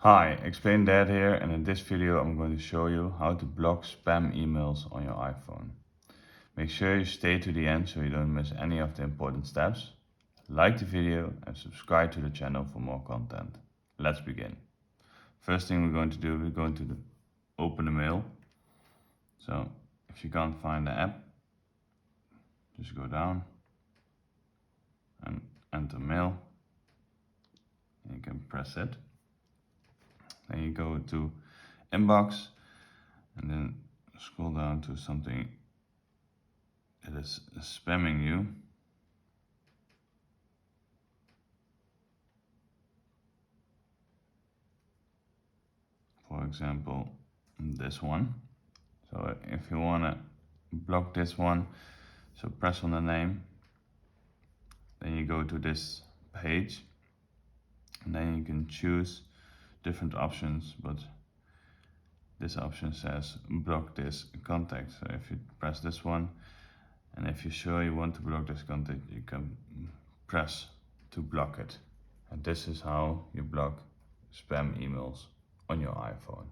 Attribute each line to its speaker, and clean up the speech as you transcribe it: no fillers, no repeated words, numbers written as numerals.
Speaker 1: Hi, Explain Dad here, and in this video I'm going to show you how to block spam emails on your iPhone. Make sure you stay to the end so you don't miss any of the important steps. Like the video and subscribe to the channel for more content. Let's begin. First thing we're going to do, we're going to open the mail. So if you can't find the app, just go down and enter mail. And you can press it. Then you go to inbox and then scroll down to something that is spamming you. For example, this one. So if you want to block this one, so press on the name, then you go to this page, and then you can choose different options, but this option says block this contact. So if you press this one, and if you're sure you want to block this contact, you can press to block it. And this is how you block spam emails on your iPhone.